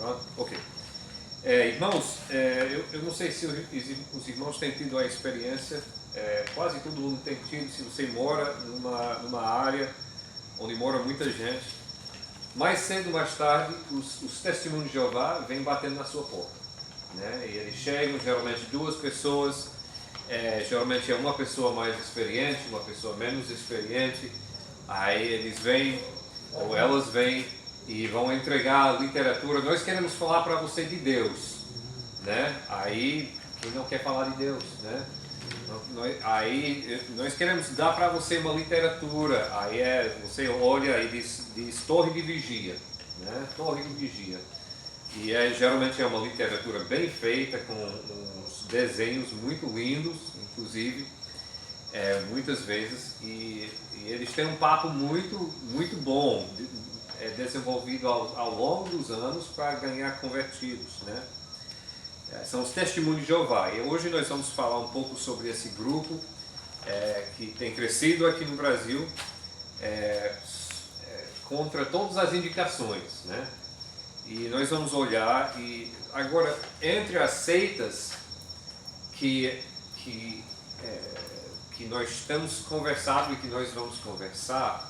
gravando? Ok. Irmãos, eu não sei se os irmãos têm tido a experiência, quase todo mundo tem tido, se você mora numa área onde mora muita gente, mais cedo ou mais tarde, os testemunhos de Jeová vêm batendo na sua porta. Né? E eles chegam, geralmente duas pessoas, geralmente é uma pessoa mais experiente, uma pessoa menos experiente, aí eles vêm, ou elas vêm, e vão entregar a literatura. Nós queremos falar para você de Deus, né? Aí, quem não quer falar de Deus, né? Aí, nós queremos dar para você uma literatura. Aí você olha e diz Torre de Vigia, né? Torre de Vigia. E geralmente é uma literatura bem feita, com uns desenhos muito lindos, inclusive, muitas vezes. E eles têm um papo muito bom, desenvolvido ao longo dos anos para ganhar convertidos, né? São os testemunhos de Jeová. E hoje nós vamos falar um pouco sobre esse grupo que tem crescido aqui no Brasil, contra todas as indicações, né? E nós vamos olhar, e agora, entre as seitas que nós temos conversado e que nós vamos conversar,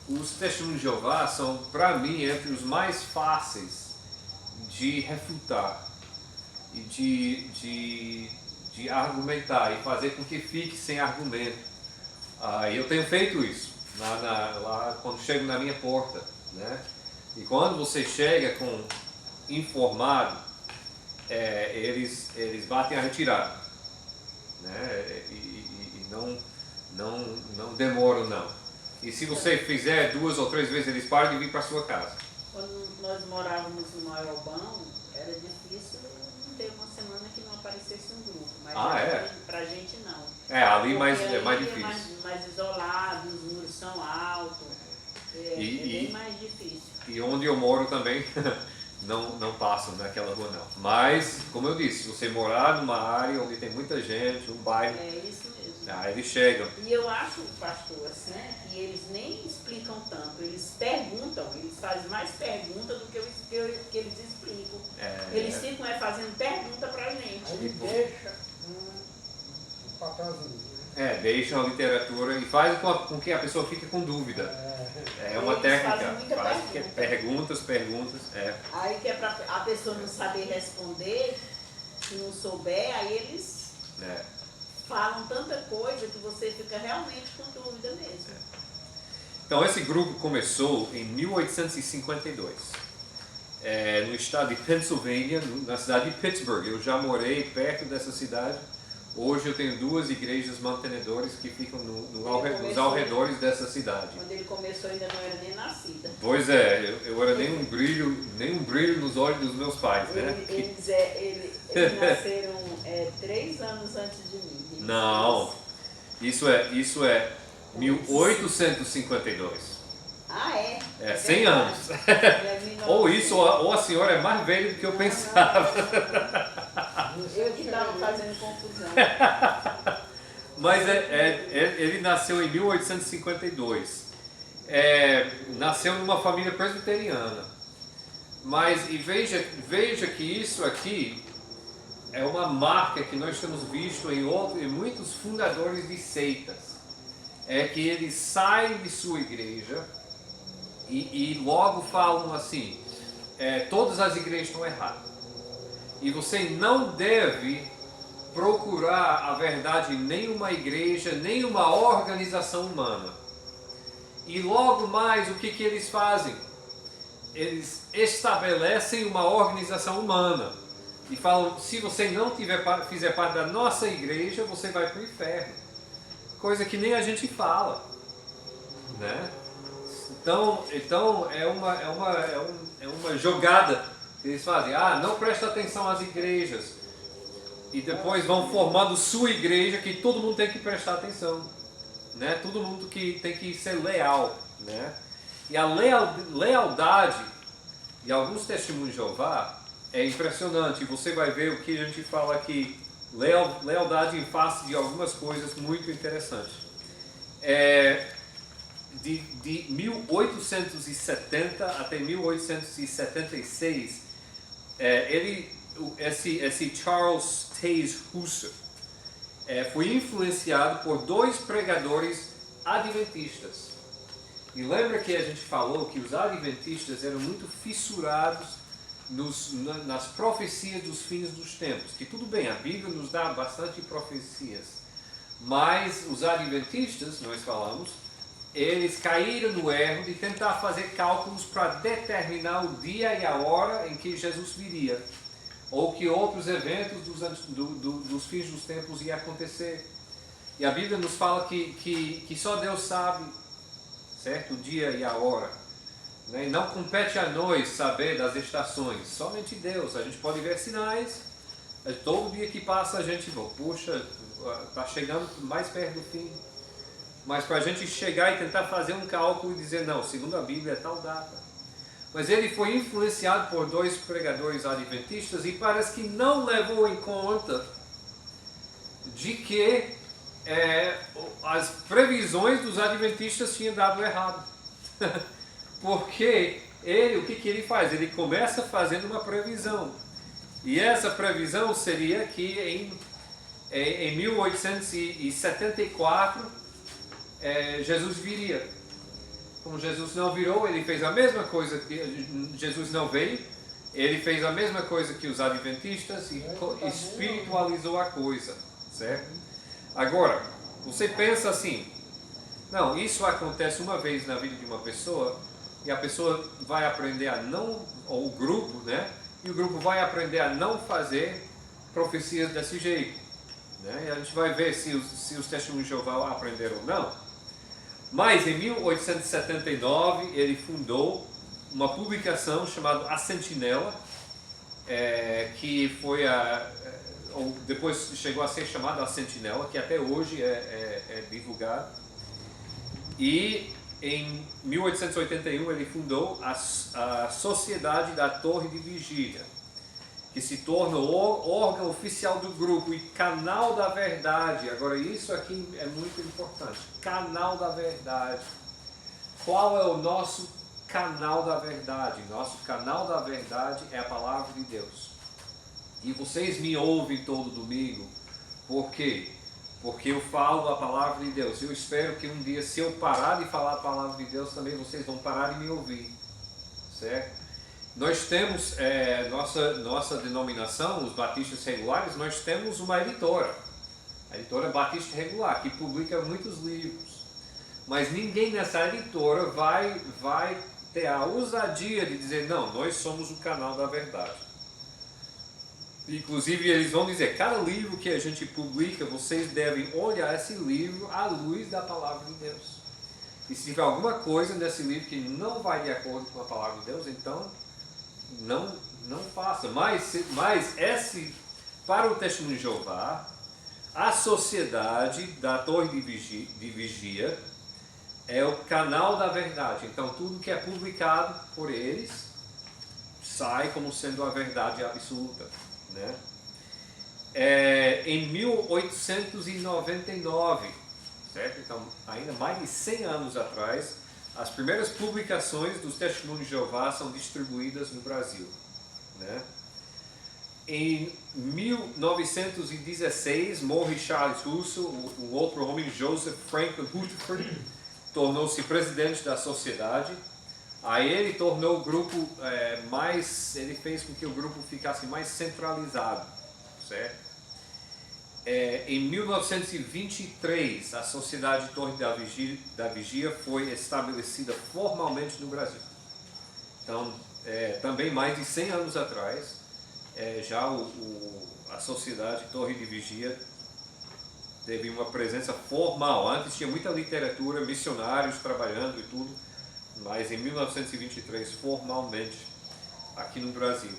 os testemunhos de Jeová são, para mim, entre os mais fáceis de refutar e de argumentar e fazer com que fique sem argumento. Eu tenho feito isso lá quando chego na minha porta, né? E quando você chega informado, eles batem a retirada, né? E não demoram, não. E se você fizer 2 ou 3 vezes, eles param de vir para a sua casa. Quando nós morávamos no Maiobão, era difícil não ter uma semana que não aparecesse um grupo. Mas pra gente não. Ali porque é mais difícil. Mais isolado, os muros são altos. É bem mais difícil. E onde eu moro também não passam naquela rua, não. Mas, como eu disse, se você morar numa área onde tem muita gente, um bairro... É isso mesmo. Eles chegam. E eu acho, pastor, assim, que eles nem explicam tanto, eles perguntam, eles fazem mais perguntas do que eles explicam. Eles ficam fazendo pergunta pra gente. Aí deixa um papelzinho. Deixam a literatura e fazem com que a pessoa fique com dúvida. É uma técnica. Perguntas. Aí que é pra a pessoa não saber responder, se não souber, aí eles falam tanta coisa que você fica realmente com dúvida mesmo. Então esse grupo começou em 1852, no estado de Pennsylvania, na cidade de Pittsburgh. Eu já morei perto dessa cidade. Hoje eu tenho 2 igrejas mantenedoras que ficam nos arredores dessa cidade. Quando ele começou ainda não era nem nascida. Pois eu era nem um brilho nos olhos dos meus pais, né? Eles nasceram 3 anos antes de mim. Não, isso é 1852. É 100 anos. Ou a senhora é mais velha do que eu pensava. Eu que estava fazendo confusão. Mas ele nasceu em 1852. Nasceu numa família presbiteriana. E veja que isso aqui é uma marca que nós temos visto em muitos fundadores de seitas. É que eles saem de sua igreja e logo falam assim, todas as igrejas estão erradas. E você não deve procurar a verdade em nenhuma igreja, nenhuma organização humana. E logo mais, o que eles fazem? Eles estabelecem uma organização humana. E falam, se você não fizer parte da nossa igreja, você vai para o inferno. Coisa que nem a gente fala, né? Então é uma jogada que eles fazem. Não presta atenção às igrejas. E depois vão formando sua igreja, que todo mundo tem que prestar atenção, né? Todo mundo que tem que ser leal, né? E a lealdade de alguns testemunhos de Jeová é impressionante. Você vai ver o que a gente fala aqui, lealdade em face de algumas coisas muito interessantes. de 1870 até 1876, esse Charles Taze Russell foi influenciado por dois pregadores adventistas. E lembra que a gente falou que os adventistas eram muito fissurados nas profecias dos fins dos tempos. Que tudo bem, a Bíblia nos dá bastante profecias. Mas os adventistas, nós falamos, eles caíram no erro de tentar fazer cálculos para determinar o dia e a hora em que Jesus viria. Ou que outros eventos dos fins dos tempos iam acontecer. E a Bíblia nos fala que só Deus sabe, certo? O dia e a hora. Né? E não compete a nós saber das estações, somente Deus. A gente pode ver sinais, todo dia que passa a gente, puxa, está chegando mais perto do fim. Mas para a gente chegar e tentar fazer um cálculo e dizer, não, segundo a Bíblia é tal data. Mas ele foi influenciado por dois pregadores adventistas e parece que não levou em conta de que as previsões dos adventistas tinham dado errado. Porque o que ele faz? Ele começa fazendo uma previsão. E essa previsão seria que em 1874 Jesus viria. Como Jesus não virou, ele fez a mesma coisa que Jesus não veio, ele fez a mesma coisa que os adventistas e espiritualizou a coisa, certo? Agora, você pensa assim, não, isso acontece uma vez na vida de uma pessoa e a pessoa vai aprender a não, ou o grupo, né? E o grupo vai aprender a não fazer profecias desse jeito, né? E a gente vai ver se os testemunhos de Jeová aprenderam ou não. Mas em 1879 ele fundou uma publicação chamada A Sentinela, que foi ou depois chegou a ser chamada A Sentinela, que até hoje é divulgado. E em 1881 ele fundou a Sociedade da Torre de Vigia, que se torna o órgão oficial do grupo e canal da verdade. Agora isso aqui é muito importante, canal da verdade. Qual é o nosso canal da verdade? Nosso canal da verdade é a palavra de Deus. E vocês me ouvem todo domingo, por quê? Porque eu falo a palavra de Deus. Eu espero que um dia, se eu parar de falar a palavra de Deus, também vocês vão parar de me ouvir, certo? Nós temos, nossa denominação, os batistas regulares, nós temos uma editora, a editora Batista Regular, que publica muitos livros. Mas ninguém nessa editora vai ter a ousadia de dizer, não, nós somos o canal da verdade. Inclusive eles vão dizer, cada livro que a gente publica, vocês devem olhar esse livro à luz da palavra de Deus. E se tiver alguma coisa nesse livro que não vai de acordo com a palavra de Deus, então não faça. Mas para o Testemunho de Jeová, a Sociedade da Torre de Vigia é o canal da verdade. Então tudo que é publicado por eles sai como sendo a verdade absoluta, né? Em 1899, certo? Então ainda mais de 100 anos atrás, as primeiras publicações dos Testemunhos de Jeová são distribuídas no Brasil, né? Em 1916 morre Charles Russell, um outro homem, Joseph Franklin Rutherford, tornou-se presidente da sociedade. Aí ele tornou o grupo ele fez com que o grupo ficasse mais centralizado, certo? Em 1923, a Sociedade Torre da Vigia foi estabelecida formalmente no Brasil. Então, também mais de 100 anos atrás, já a Sociedade Torre de Vigia teve uma presença formal. Antes tinha muita literatura, missionários trabalhando e tudo, mas em 1923, formalmente, aqui no Brasil.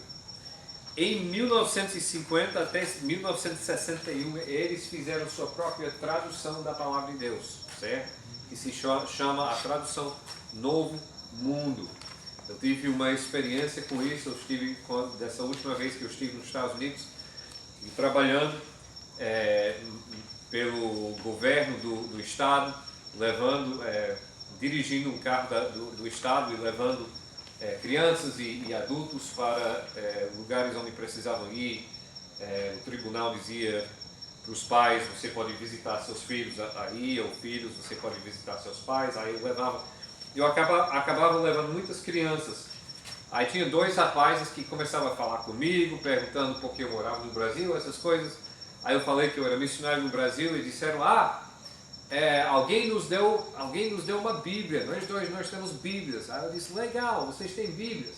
Em 1950 até 1961, eles fizeram sua própria tradução da Palavra de Deus, certo? Que se chama a tradução Novo Mundo. Eu tive uma experiência com isso, dessa última vez que eu estive nos Estados Unidos, trabalhando pelo governo do estado, levando dirigindo um carro do Estado e levando crianças e adultos para lugares onde precisavam ir. O tribunal dizia para os pais, você pode visitar seus filhos aí, ou filhos, você pode visitar seus pais. Aí eu acabava levando muitas crianças. Aí tinha 2 rapazes que começavam a falar comigo, perguntando por que eu morava no Brasil, essas coisas. Aí eu falei que eu era missionário no Brasil e disseram, alguém nos deu uma Bíblia, nós temos Bíblias. Aí eu disse, legal, vocês têm Bíblias?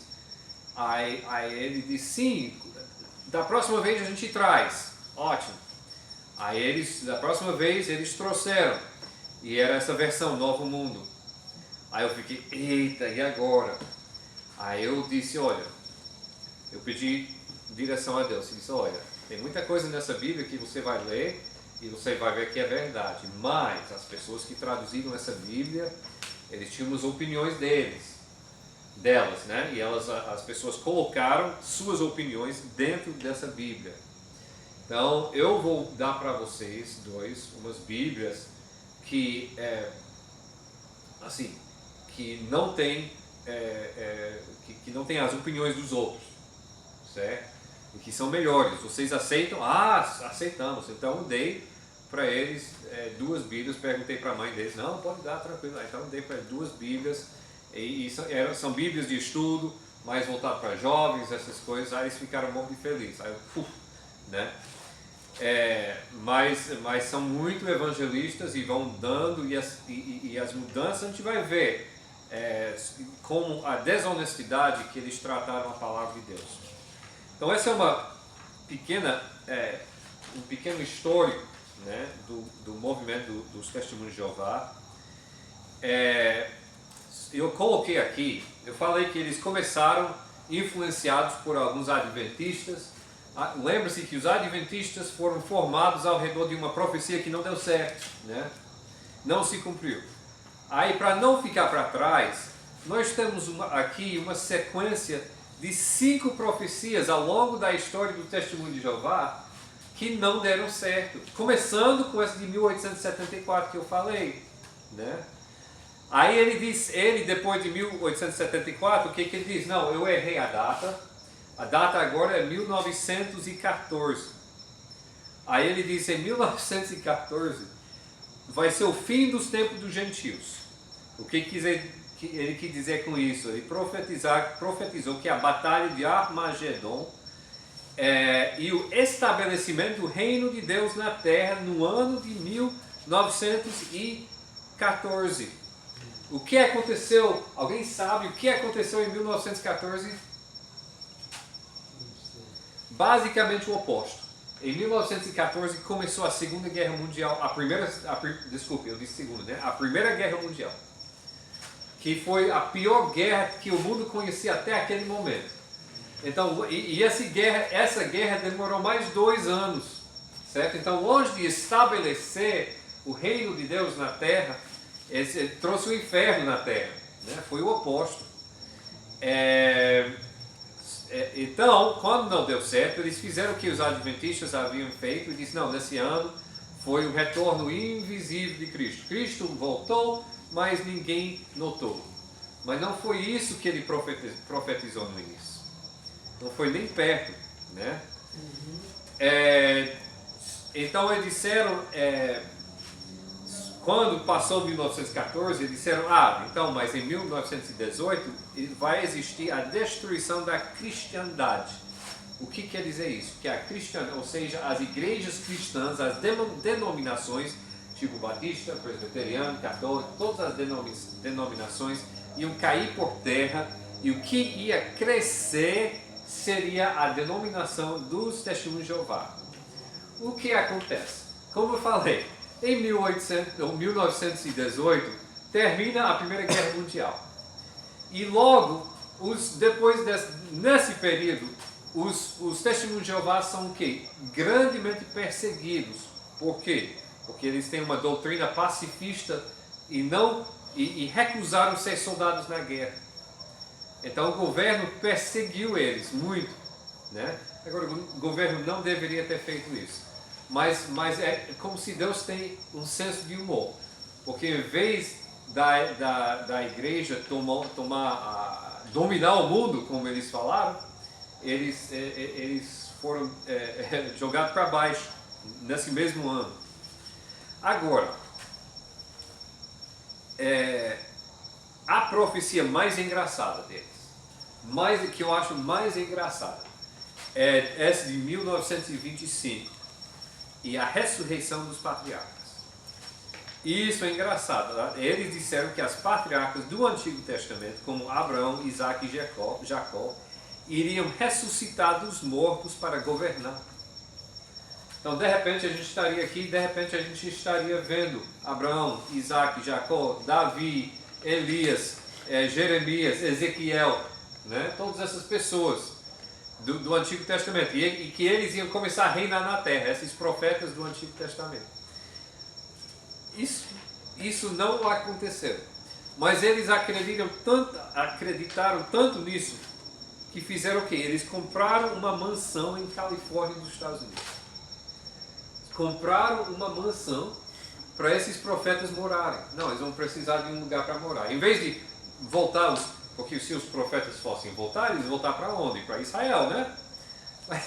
Aí ele disse, sim, da próxima vez a gente traz. Ótimo. Aí da próxima vez eles trouxeram, e era essa versão, Novo Mundo. Aí eu fiquei, eita, e agora? Aí eu disse, olha, eu pedi direção a Deus, e disse, olha, tem muita coisa nessa Bíblia que você vai ler e você vai ver que é verdade, mas as pessoas que traduziram essa Bíblia, eles tinham as opiniões delas, né? E as pessoas colocaram suas opiniões dentro dessa Bíblia. Então, eu vou dar para vocês 2 umas Bíblias que, que não tem que não tem as opiniões dos outros, certo? E que são melhores. Vocês aceitam? Aceitamos. Então eu dei para eles 2 Bíblias, perguntei para a mãe deles, não, pode dar, tranquilo. Então eu dei para eles 2 Bíblias, e são Bíblias de estudo, mais voltado para jovens, essas coisas. Aí eles ficaram muito felizes. Aí eu, né? Mas são muito evangelistas e vão dando, e as mudanças a gente vai ver. Como a desonestidade que eles trataram a palavra de Deus. Então essa é uma pequena, um pequeno histórico, né, do movimento dos Testemunhos de Jeová. Eu coloquei aqui, eu falei que eles começaram influenciados por alguns adventistas. Lembre-se que os adventistas foram formados ao redor de uma profecia que não deu certo, né? Não se cumpriu. Aí, para não ficar para trás, nós temos aqui uma sequência de 5 profecias ao longo da história do Testemunho de Jeová que não deram certo. Começando com essa de 1874 que eu falei, né? Aí ele depois de 1874, o que ele diz? Não, eu errei a data. A data agora é 1914. Aí ele diz, em 1914... vai ser o fim dos tempos dos gentios. O que ele quis dizer com isso? Ele profetizou que a batalha de Armagedon e o estabelecimento do reino de Deus na terra no ano de 1914. O que aconteceu? Alguém sabe o que aconteceu em 1914? Basicamente o oposto. Em 1914 começou a Segunda Guerra Mundial, a Primeira Guerra Mundial, que foi a pior guerra que o mundo conhecia até aquele momento. Então, essa guerra demorou mais 2 anos, certo? Então, longe de estabelecer o reino de Deus na terra, trouxe o inferno na terra, né? Foi o oposto. Então, quando não deu certo, eles fizeram o que os adventistas haviam feito e disseram, não, nesse ano foi o retorno invisível de Cristo. Cristo voltou, mas ninguém notou. Mas não foi isso que ele profetizou no início. Não foi nem perto, né? Então eles disseram, quando passou 1914, eles disseram, então, mas em 1918 vai existir a destruição da cristandade. O que quer dizer isso? Que ou seja, as igrejas cristãs, as denominações, tipo batista, presbiteriano, católico, todas as denominações iam cair por terra, e o que ia crescer seria a denominação dos Testemunhos de Jeová. O que acontece? Como eu falei, em 1918 termina a Primeira Guerra Mundial. E logo, nesse período, os Testemunhos de Jeová são o quê? Grandemente perseguidos. Por quê? Porque eles têm uma doutrina pacifista e recusaram ser soldados na guerra. Então o governo perseguiu eles muito, né? Agora, o governo não deveria ter feito isso. Mas é como se Deus tem um senso de humor. Porque em vez da igreja dominar o mundo, como eles falaram, eles foram jogados para baixo nesse mesmo ano. Agora, a profecia mais engraçada deles, que eu acho mais engraçada, é essa de 1925 e a ressurreição dos patriarcas. Isso é engraçado. Tá? Eles disseram que as patriarcas do Antigo Testamento, como Abraão, Isaac e Jacó, iriam ressuscitar dos mortos para governar. Então, de repente, a gente estaria aqui, de repente, a gente estaria vendo Abraão, Isaac, Jacó, Davi, Elias, Jeremias, Ezequiel, né? Todas essas pessoas do Antigo Testamento. E que eles iam começar a reinar na terra, esses profetas do Antigo Testamento. Isso não aconteceu. Mas eles acreditaram tanto nisso, que fizeram o quê? Eles compraram uma mansão em Califórnia, nos Estados Unidos. Compraram uma mansão para esses profetas morarem. Não, eles vão precisar de um lugar para morar. Em vez de voltar, porque se os profetas fossem voltar, eles voltar para onde? Para Israel, né? Mas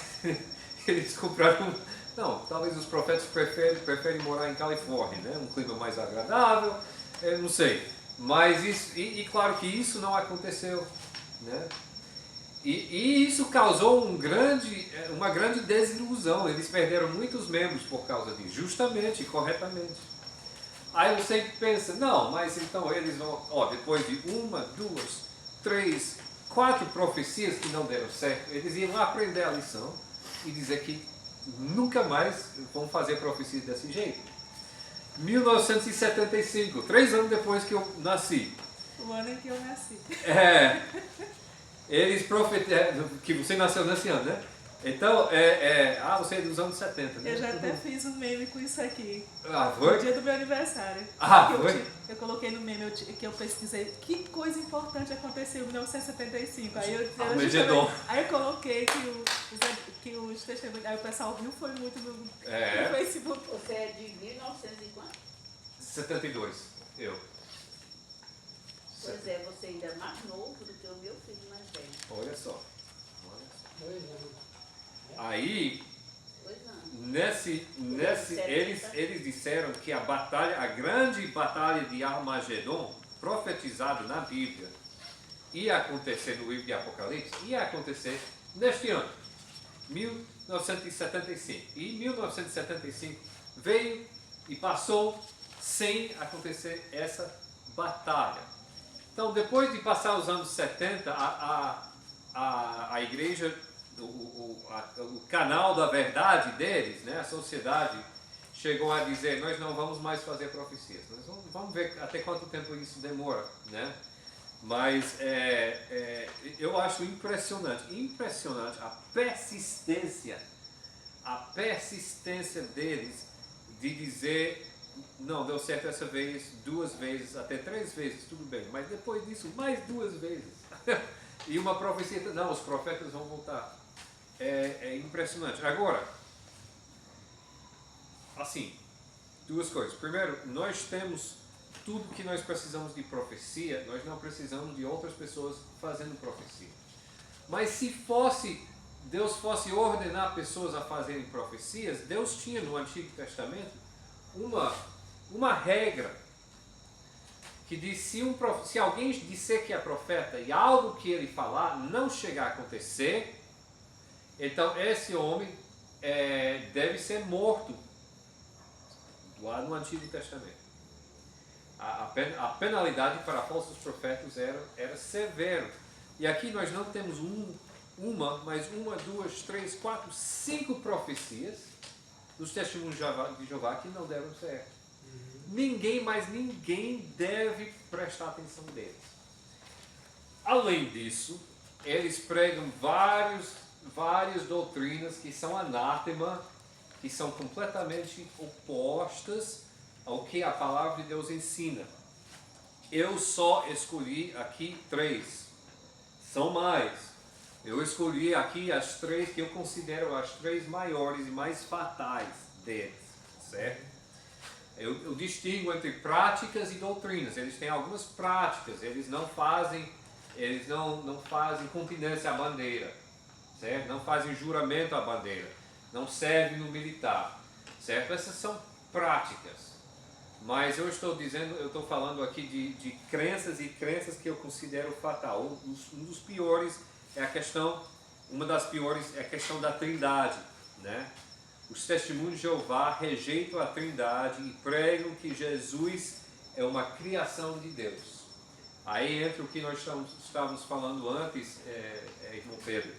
eles compraram... Não, talvez os profetas preferem morar em Califórnia, né? Um clima mais agradável, não sei. Mas isso, claro que isso não aconteceu, né? E isso causou uma grande desilusão. Eles perderam muitos membros por causa disso, justamente, corretamente. Aí você pensa, não, mas então eles vão, depois de 1, 2, 3, 4 profecias que não deram certo, eles iam aprender a lição e dizer que nunca mais vão fazer profecias desse jeito. 1975, 3 anos depois que eu nasci. O ano em que eu nasci. Eles profetizaram, que você nasceu nesse ano, né? Então, você é dos anos 70, né? Eu já até fiz um meme com isso aqui. Foi? No dia do meu aniversário. Foi? Eu coloquei no meme que eu pesquisei que coisa importante aconteceu em 1975. Aí eu coloquei que os testemunhos. Aí o pessoal viu, foi muito no Facebook. Você é de 1900 e quanto? 72, eu. Pois é, você ainda é mais novo do que o meu filho mais velho. Olha só. 2 anos. Aí, 2 anos. eles disseram que a grande batalha de Armagedon, profetizada na Bíblia, ia acontecer no livro de Apocalipse, ia acontecer neste ano, 1975. E 1975 veio e passou sem acontecer essa batalha. Então, depois de passar os anos 70, a igreja, o canal da verdade deles, né, a sociedade, chegou a dizer, nós não vamos mais fazer profecias. Nós vamos ver até quanto tempo isso demora, né? Mas eu acho impressionante a persistência deles de dizer, não, deu certo essa vez, 2 vezes, até 3 vezes, tudo bem, mas depois disso, mais 2 vezes. E uma profecia, não, os profetas vão voltar. É impressionante. Agora, assim, 2 coisas. Primeiro, nós temos tudo que nós precisamos de profecia, nós não precisamos de outras pessoas fazendo profecia. Mas se Deus fosse ordenar pessoas a fazerem profecias, Deus tinha no Antigo Testamento uma regra que diz, se alguém disser que é profeta e algo que ele falar não chegar a acontecer, então esse homem deve ser morto, lá no Antigo Testamento. A penalidade para falsos profetas era severa. E aqui nós não temos mas 1, 2, 3, 4, 5 profecias dos testemunhos de Jeová que não deram certo. Ninguém deve prestar atenção deles. Além disso, eles pregam várias doutrinas que são anátema, que são completamente opostas ao que a palavra de Deus ensina. Eu só escolhi aqui 3. São mais. Eu escolhi aqui as 3 que eu considero as 3 maiores e mais fatais deles, certo? Eu distingo entre práticas e doutrinas. Eles têm algumas práticas, eles não fazem continência à bandeira, certo? Não fazem juramento à bandeira, não servem no militar, certo? Essas são práticas. Mas eu estou falando aqui de crenças e crenças que eu considero fatal. Um dos piores uma das piores é a questão da Trindade, né? Os testemunhos de Jeová rejeitam a Trindade e pregam que Jesus é uma criação de Deus. Aí entra o que nós estávamos falando antes, irmão Pedro,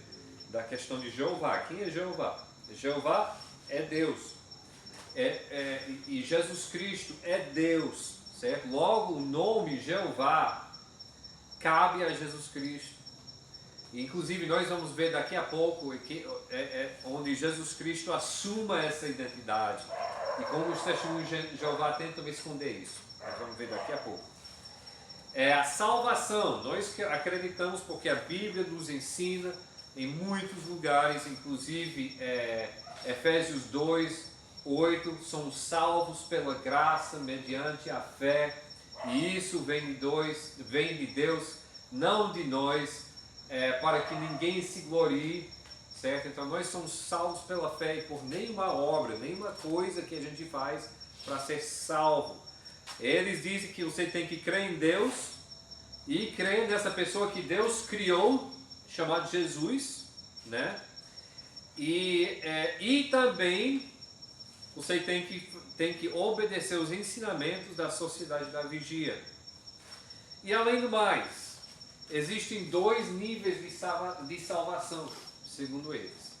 da questão de Jeová. Quem é Jeová? Jeová é Deus. E Jesus Cristo é Deus, certo? Logo, o nome Jeová cabe a Jesus Cristo. Inclusive, nós vamos ver daqui a pouco onde Jesus Cristo assuma essa identidade e como os testemunhos de Jeová tentam esconder isso. Nós vamos ver daqui a pouco. A salvação, nós acreditamos porque a Bíblia nos ensina em muitos lugares, inclusive Efésios 2:8, somos salvos pela graça mediante a fé, e isso vem de Deus, não de nós, para que ninguém se glorie, certo? Então nós somos salvos pela fé e por nenhuma obra, nenhuma coisa que a gente faz para ser salvo. Eles dizem que você tem que crer em Deus e crer nessa pessoa que Deus criou, chamado Jesus, né? E também você tem que obedecer os ensinamentos da sociedade da vigia. E além do mais, existem 2 níveis de salvação, segundo eles.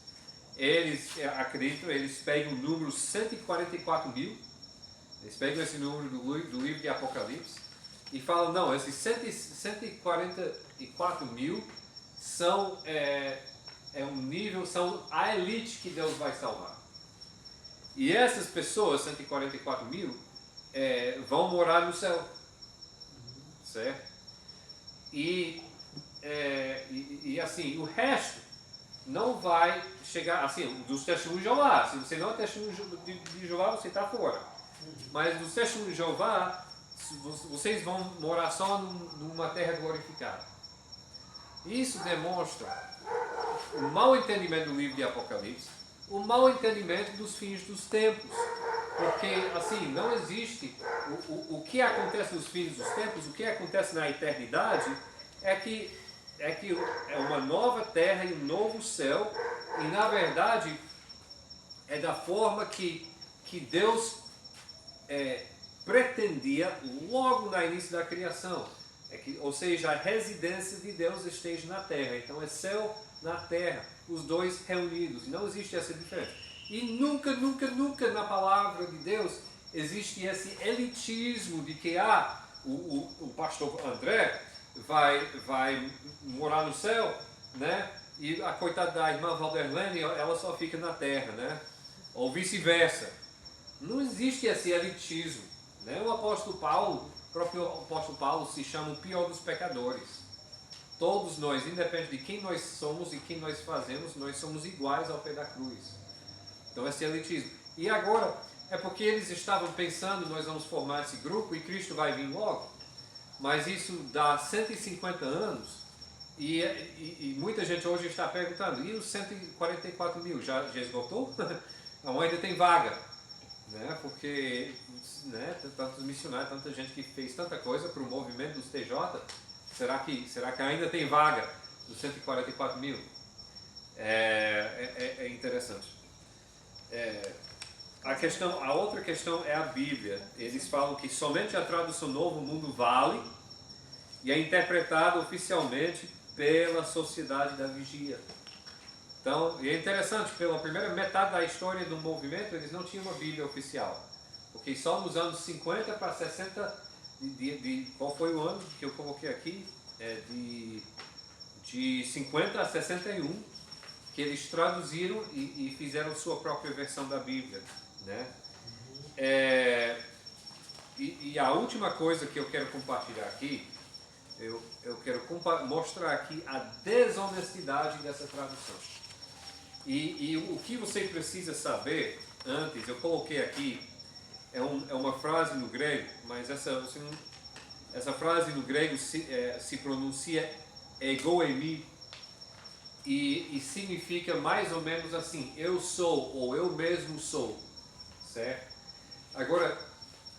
Eles acreditam, eles pegam o número 144 mil, eles pegam esse número do livro de Apocalipse e falam, não, esses 144 mil são um nível, são a elite que Deus vai salvar. E essas pessoas, 144 mil, vão morar no céu, certo? E assim, o resto não vai chegar, assim, dos testemunhos de Jeová. Se você não é testemunho de Jeová, você está fora. Mas dos testemunhos de Jeová, vocês vão morar só numa terra glorificada. Isso demonstra o mau entendimento do livro de Apocalipse, o mau entendimento dos fins dos tempos. Porque, assim, não existe o que acontece nos fins dos tempos, o que acontece na eternidade, é que é uma nova terra e um novo céu, e na verdade é da forma que Deus pretendia logo no início da criação. Ou seja, a residência de Deus esteja na terra. Então é céu na terra, os dois reunidos. Não existe essa diferença. E nunca, nunca, nunca na palavra de Deus existe esse elitismo de que o pastor André vai morar no céu, né? E a coitada da irmã Valderlene, ela só fica na terra, né? Ou vice-versa. Não existe esse elitismo, né? O próprio apóstolo Paulo se chama o pior dos pecadores. Todos nós, independente de quem nós somos e quem nós fazemos, nós somos iguais ao pé da cruz. Então esse elitismo. E agora, é porque eles estavam pensando, nós vamos formar esse grupo e Cristo vai vir logo. Mas isso dá 150 anos e muita gente hoje está perguntando, e os 144 mil, já esgotou? Não, ainda tem vaga, né? Porque tantos missionários, tanta gente que fez tanta coisa para o movimento dos TJ, será que ainda tem vaga dos 144 mil? É interessante. A outra questão é a Bíblia. Eles falam que somente a tradução Novo Mundo vale e é interpretada oficialmente pela Sociedade da Vigia. Então, é interessante, pela primeira metade da história do movimento, eles não tinham uma Bíblia oficial. Porque só nos anos 50 para 60, qual foi o ano que eu coloquei aqui? De 50 a 61, que eles traduziram e fizeram sua própria versão da Bíblia, né? E a última coisa que eu quero compartilhar aqui, eu quero mostrar aqui a desonestidade dessa tradução. E o que você precisa saber antes, eu coloquei aqui, é uma frase no grego, mas essa frase no grego se pronuncia egoemi e significa mais ou menos assim, eu sou ou eu mesmo sou, certo? Agora,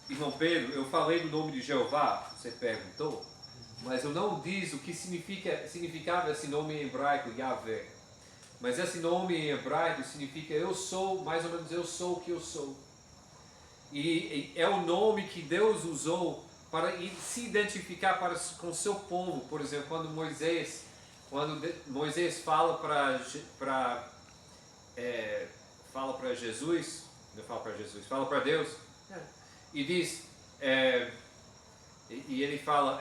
irmão Pedro, eu falei do nome de Jeová, você perguntou, mas eu não diz o que significava esse nome em hebraico, Yahvé. Mas esse nome em hebraico significa eu sou, mais ou menos eu sou o que eu sou. E é o nome que Deus usou para se identificar com o seu povo. Por exemplo, quando Moisés fala para Jesus, não fala para Jesus, fala para Deus, e diz, e ele fala,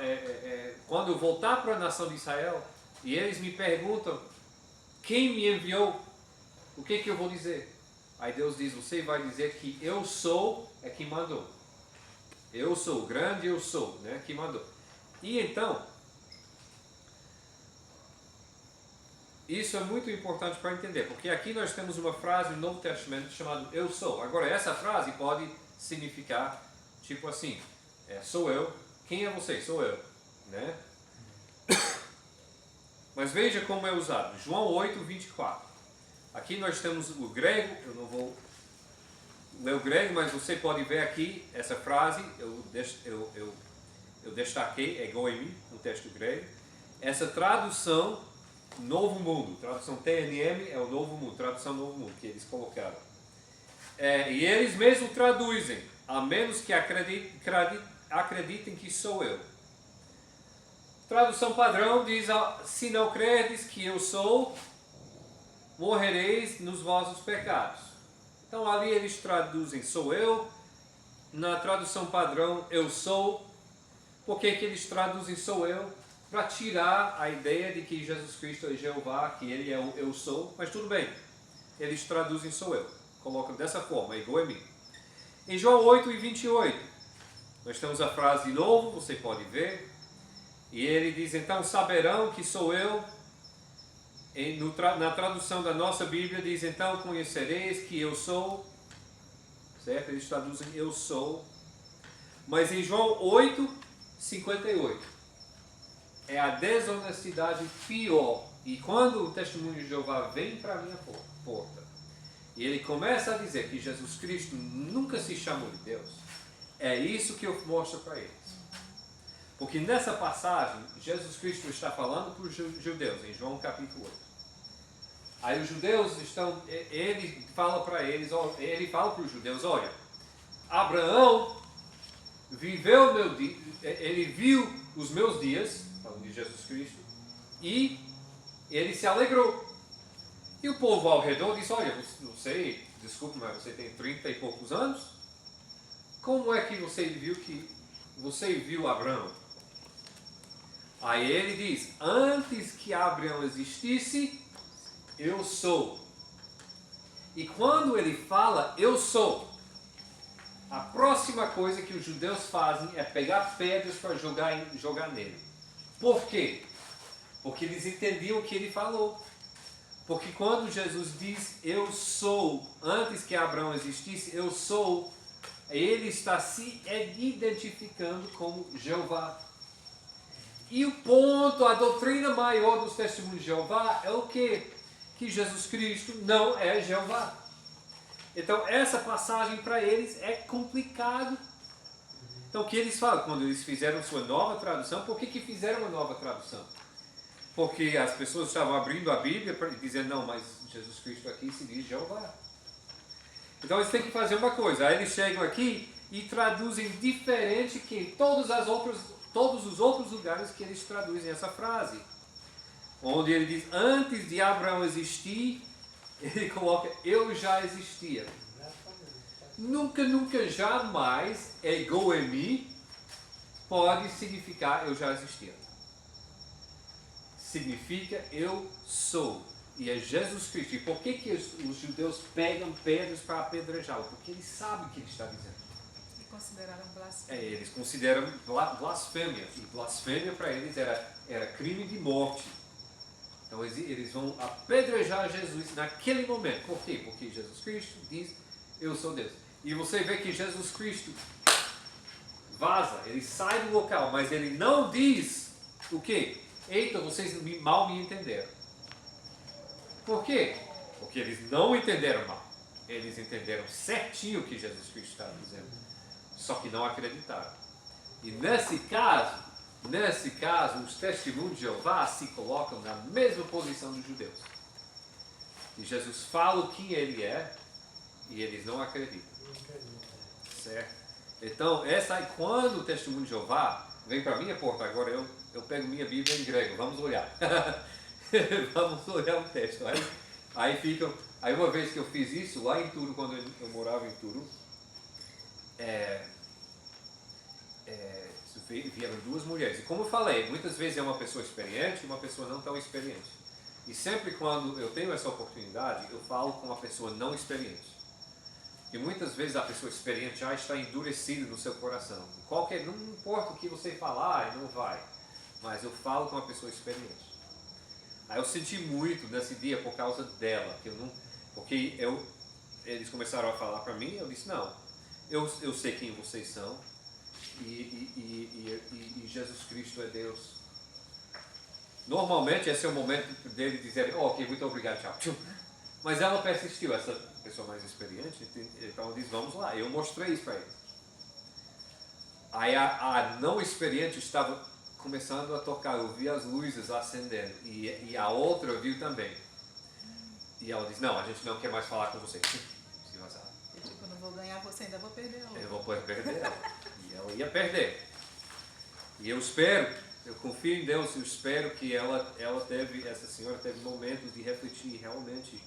quando eu voltar para a nação de Israel, e eles me perguntam, quem me enviou? O que eu vou dizer? Aí Deus diz, você vai dizer que eu sou é quem mandou. Eu sou, grande eu sou, né? Que mandou. E então, isso é muito importante para entender, porque aqui nós temos uma frase no Novo Testamento chamada eu sou. Agora, essa frase pode significar, tipo assim, sou eu, quem é você? Sou eu, né? Mas veja como é usado. João 8, 24. Aqui nós temos o grego, eu não vou ler o grego, mas você pode ver aqui essa frase, eu destaquei, egoemi, no texto grego. Essa tradução, Novo Mundo, tradução TNM é o Novo Mundo, tradução Novo Mundo que eles colocaram. E eles mesmos traduzem, a menos que acreditem que sou eu. Tradução padrão diz, se não credes que eu sou, morrereis nos vossos pecados. Então ali eles traduzem sou eu, na tradução padrão eu sou. Por que eles traduzem sou eu? Para tirar a ideia de que Jesus Cristo é Jeová, que ele é o eu sou, mas tudo bem. Eles traduzem sou eu, colocam dessa forma, egoemi. Em João 8 e 28, nós temos a frase de novo, você pode ver. E ele diz, então saberão que sou eu. Na tradução da nossa Bíblia diz, então conhecereis que eu sou. Certo? Eles traduzem eu sou. Mas em João 8, 58, é a desonestidade pior. E quando o testemunho de Jeová vem para a minha porta, e ele começa a dizer que Jesus Cristo nunca se chamou de Deus, é isso que eu mostro para eles. Porque nessa passagem, Jesus Cristo está falando para os judeus, em João capítulo 8. Aí os judeus ele fala para os judeus, olha, Abraão ele viu os meus dias, falando de Jesus Cristo, e ele se alegrou. E o povo ao redor disse, olha, você, desculpe, mas você tem 30 e poucos anos, como é que você viu Abraão? Aí ele diz, antes que Abraão existisse, eu sou. E quando ele fala, eu sou, a próxima coisa que os judeus fazem é pegar pedras para jogar nele. Por quê? Porque eles entendiam o que ele falou. Porque quando Jesus diz, eu sou, antes que Abraão existisse, eu sou, ele está se identificando como Jeová. E o ponto, a doutrina maior dos testemunhos de Jeová é o quê? Que Jesus Cristo não é Jeová. Então essa passagem para eles é complicado. Então o que eles falam? Quando eles fizeram sua nova tradução, por que fizeram uma nova tradução? Porque as pessoas estavam abrindo a Bíblia para dizer, não, mas Jesus Cristo aqui se diz Jeová. Então eles têm que fazer uma coisa, aí eles chegam aqui e traduzem diferente que todos os outros lugares que eles traduzem essa frase. Onde ele diz, antes de Abraão existir, ele coloca, eu já existia. Nunca, jamais, egoemi, pode significar eu já existia. Significa eu sou. E é Jesus Cristo. E por que os judeus pegam pedras para apedrejá-lo? Porque eles sabem o que ele está dizendo. E consideraram blasfêmia. Eles consideram blasfêmia. E blasfêmia para eles era crime de morte. Então eles vão apedrejar Jesus naquele momento. Por quê? Porque Jesus Cristo diz, eu sou Deus. E você vê que Jesus Cristo vaza, ele sai do local, mas ele não diz o quê? Eita, vocês mal me entenderam. Por quê? Porque eles não entenderam mal. Eles entenderam certinho o que Jesus Cristo estava dizendo. Só que não acreditaram. E nesse caso, os testemunhos de Jeová se colocam na mesma posição dos judeus. E Jesus fala quem ele é e eles não acreditam. Certo? Então, quando o testemunho de Jeová vem para a minha porta, agora eu pego minha Bíblia em grego, vamos olhar. Vamos olhar o texto. Aí uma vez que eu fiz isso, lá em Turo, quando eu morava em Turo, vieram duas mulheres. E como eu falei, muitas vezes é uma pessoa experiente e uma pessoa não tão experiente. E sempre quando eu tenho essa oportunidade, eu falo com uma pessoa não experiente. E muitas vezes a pessoa experiente já está endurecida no seu coração. Não importa o que você falar, não vai. Mas eu falo com uma pessoa experiente. Aí eu senti muito nesse dia por causa dela. Porque eles começaram a falar para mim, eu disse, não, eu sei quem vocês são. E Jesus Cristo é Deus. Normalmente esse é o momento dele dizer, ok, muito obrigado, tchau. Mas ela persistiu, essa pessoa mais experiente, então diz, vamos lá. Eu mostrei isso para eles. Aí a não experiente estava começando a tocar, eu vi as luzes acendendo, e a outra viu também. E ela diz, não, a gente não quer mais falar com você. Se vazar. Eu não vou ganhar você, ainda vou perder ela. Eu vou perder ela. E ela ia perder. E eu espero, eu confio em Deus, eu espero que essa senhora teve momentos de refletir, realmente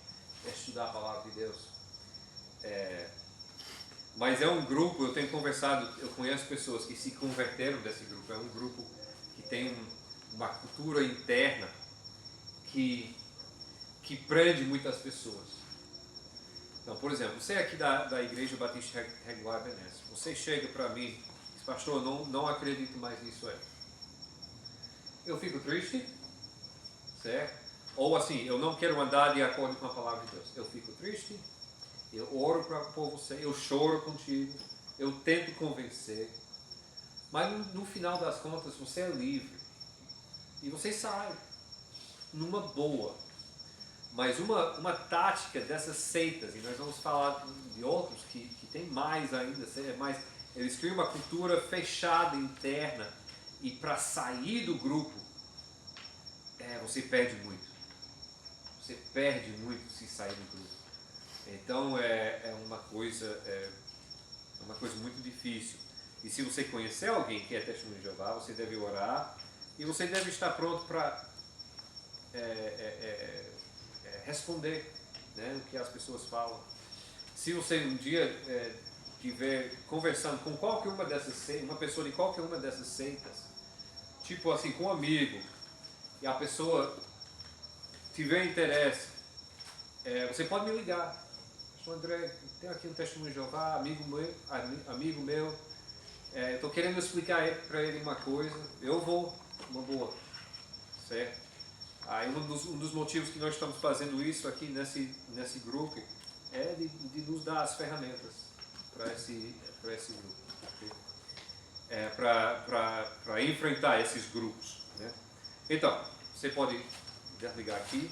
estudar a palavra de Deus. Mas é um grupo, eu tenho conversado, eu conheço pessoas que se converteram desse grupo, é um grupo que tem uma cultura interna que prende muitas pessoas. Então, por exemplo, você aqui da Igreja Batista Regular Benesse, você chega para mim e diz, pastor, não acredito mais nisso aí. Eu fico triste, certo? Ou assim, eu não quero andar de acordo com a palavra de Deus. Eu fico triste, eu oro por você, eu choro contigo, eu tento convencer. Mas no final das contas, você é livre. E você sai numa boa. Mas uma tática dessas seitas, e nós vamos falar de outros que tem mais ainda, eles criam uma cultura fechada, interna, e para sair do grupo, você perde muito. Você perde muito se sair do grupo. Então é uma coisa muito difícil. E se você conhecer alguém que é testemunho de Jeová, você deve orar e você deve estar pronto para responder, né, o que as pessoas falam. Se você um dia estiver conversando com qualquer uma dessas seitas, uma pessoa de qualquer uma dessas seitas, tipo assim, com um amigo, e a pessoa tiver interesse, você pode me ligar. Pastor André, tem aqui um testemunho de Jeová, amigo meu, eu estou querendo explicar para ele uma coisa, eu vou, uma boa, certo? Aí um dos motivos que nós estamos fazendo isso aqui nesse grupo é de nos dar as ferramentas para esse grupo, okay? Para enfrentar esses grupos, né? Então, você pode desligar aqui.